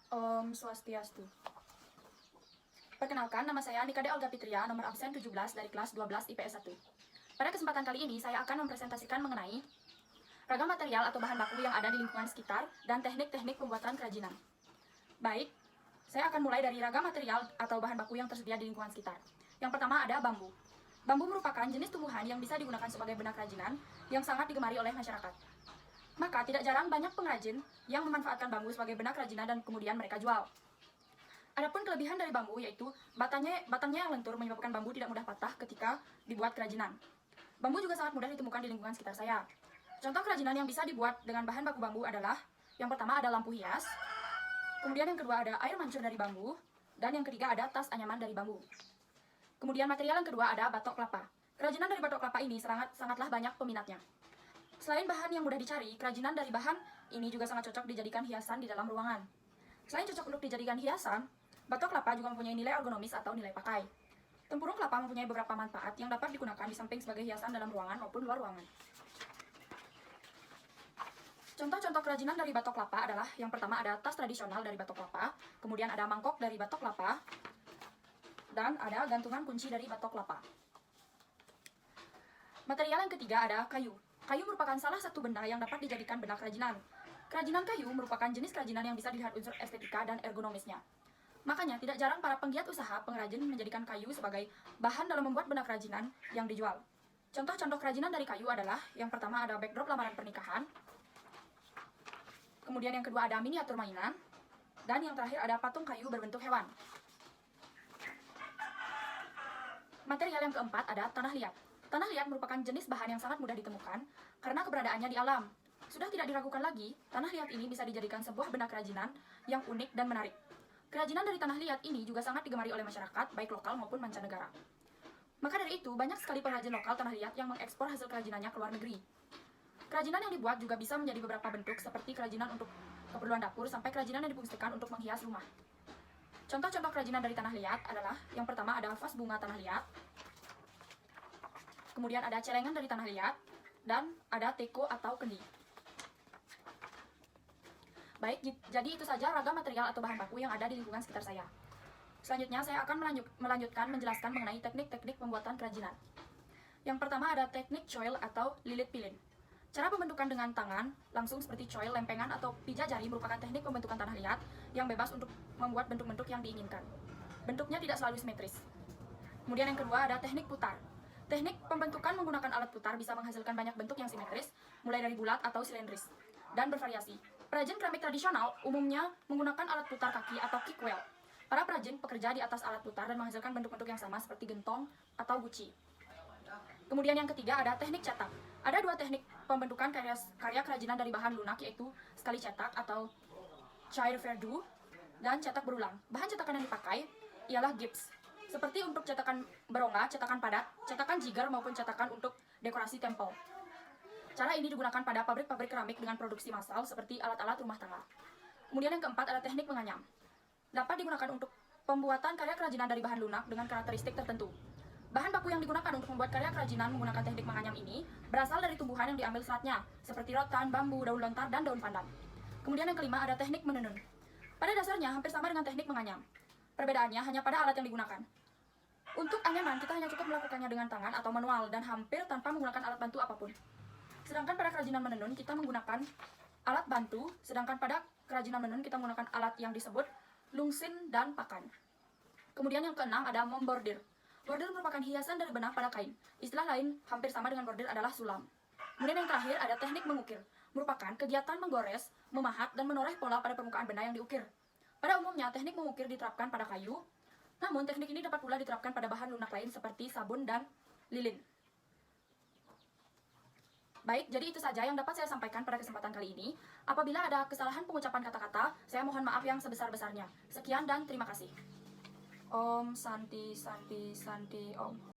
Om Swastiastu. Perkenalkan, nama saya Nikade Olga Fitria, nomor absen 17 dari kelas 12 IPS 1. Pada kesempatan kali ini, saya akan mempresentasikan mengenai ragam material atau bahan baku yang ada di lingkungan sekitar dan teknik-teknik pembuatan kerajinan. Baik, saya akan mulai dari ragam material atau bahan baku yang tersedia di lingkungan sekitar. Yang pertama ada bambu. Bambu merupakan jenis tumbuhan yang bisa digunakan sebagai benda kerajinan yang sangat digemari oleh masyarakat. Maka tidak jarang banyak pengrajin yang memanfaatkan bambu sebagai benda kerajinan dan kemudian mereka jual. Adapun kelebihan dari bambu yaitu batangnya yang lentur menyebabkan bambu tidak mudah patah ketika dibuat kerajinan. Bambu juga sangat mudah ditemukan di lingkungan sekitar saya. Contoh kerajinan yang bisa dibuat dengan bahan baku bambu adalah yang pertama ada lampu hias, kemudian yang kedua ada air mancur dari bambu, dan yang ketiga ada tas anyaman dari bambu. Kemudian material yang kedua ada batok kelapa. Kerajinan dari batok kelapa ini sangatlah banyak peminatnya. Selain bahan yang mudah dicari, kerajinan dari bahan ini juga sangat cocok dijadikan hiasan di dalam ruangan. Selain cocok untuk dijadikan hiasan, batok kelapa juga mempunyai nilai ergonomis atau nilai pakai. Tempurung kelapa mempunyai beberapa manfaat yang dapat digunakan di samping sebagai hiasan dalam ruangan maupun luar ruangan. Contoh-contoh kerajinan dari batok kelapa adalah yang pertama ada tas tradisional dari batok kelapa, kemudian ada mangkok dari batok kelapa, dan ada gantungan kunci dari batok kelapa. Material yang ketiga ada kayu. Kayu merupakan salah satu benda yang dapat dijadikan benda kerajinan. Kerajinan kayu merupakan jenis kerajinan yang bisa dilihat unsur estetika dan ergonomisnya. Makanya, tidak jarang para penggiat usaha pengrajin menjadikan kayu sebagai bahan dalam membuat benda kerajinan yang dijual. Contoh-contoh kerajinan dari kayu adalah, yang pertama ada backdrop lamaran pernikahan, kemudian yang kedua ada miniatur mainan, dan yang terakhir ada patung kayu berbentuk hewan. Material yang keempat ada tanah liat. Tanah liat merupakan jenis bahan yang sangat mudah ditemukan karena keberadaannya di alam. Sudah tidak diragukan lagi, tanah liat ini bisa dijadikan sebuah benda kerajinan yang unik dan menarik. Kerajinan dari tanah liat ini juga sangat digemari oleh masyarakat, baik lokal maupun mancanegara. Maka dari itu, banyak sekali pengrajin lokal tanah liat yang mengekspor hasil kerajinannya ke luar negeri. Kerajinan yang dibuat juga bisa menjadi beberapa bentuk, seperti kerajinan untuk keperluan dapur sampai kerajinan yang difungsikan untuk menghias rumah. Contoh-contoh kerajinan dari tanah liat adalah, yang pertama ada vas bunga tanah liat, kemudian ada celengan dari tanah liat, dan ada teko atau kendi. Baik, jadi itu saja ragam material atau bahan baku yang ada di lingkungan sekitar saya. Selanjutnya, saya akan melanjutkan menjelaskan mengenai teknik-teknik pembuatan kerajinan. Yang pertama ada teknik coil atau lilit pilin. Cara pembentukan dengan tangan, langsung seperti coil, lempengan, atau pijat jari merupakan teknik pembentukan tanah liat yang bebas untuk membuat bentuk-bentuk yang diinginkan. Bentuknya tidak selalu simetris. Kemudian yang kedua ada teknik putar. Teknik pembentukan menggunakan alat putar bisa menghasilkan banyak bentuk yang simetris, mulai dari bulat atau silindris, dan bervariasi. Perajin keramik tradisional umumnya menggunakan alat putar kaki atau kick wheel. Para perajin bekerja di atas alat putar dan menghasilkan bentuk-bentuk yang sama seperti gentong atau guci. Kemudian yang ketiga ada teknik cetak. Ada dua teknik pembentukan karya kerajinan dari bahan lunak, yaitu sekali cetak atau Chair Verdu dan cetak berulang. Bahan cetakan yang dipakai ialah gips. Seperti untuk cetakan berongga, cetakan padat, cetakan jigger maupun cetakan untuk dekorasi tempel. Cara ini digunakan pada pabrik-pabrik keramik dengan produksi massal seperti alat-alat rumah tangga. Kemudian yang keempat ada teknik menganyam. Dapat digunakan untuk pembuatan karya kerajinan dari bahan lunak dengan karakteristik tertentu. Bahan baku yang digunakan untuk membuat karya kerajinan menggunakan teknik menganyam ini berasal dari tumbuhan yang diambil seratnya, seperti rotan, bambu, daun lontar, dan daun pandan. Kemudian yang kelima ada teknik menenun. Pada dasarnya hampir sama dengan teknik menganyam. Perbedaannya hanya pada alat yang digunakan. Untuk anyaman, kita hanya cukup melakukannya dengan tangan atau manual dan hampir tanpa menggunakan alat bantu apapun. Sedangkan pada kerajinan menenun kita menggunakan alat bantu, sedangkan pada kerajinan menenun kita menggunakan alat yang disebut lungsin dan pakan. Kemudian yang keenam ada membordir. Bordir merupakan hiasan dari benang pada kain. Istilah lain hampir sama dengan bordir adalah sulam. Kemudian yang terakhir ada teknik mengukir. Merupakan kegiatan menggores, memahat, dan menoreh pola pada permukaan benda yang diukir. Pada umumnya teknik mengukir diterapkan pada kayu, namun teknik ini dapat pula diterapkan pada bahan lunak lain seperti sabun dan lilin. Baik, jadi itu saja yang dapat saya sampaikan pada kesempatan kali ini. Apabila ada kesalahan pengucapan kata-kata, saya mohon maaf yang sebesar-besarnya. Sekian dan terima kasih. Om Santi Santi Santi Om.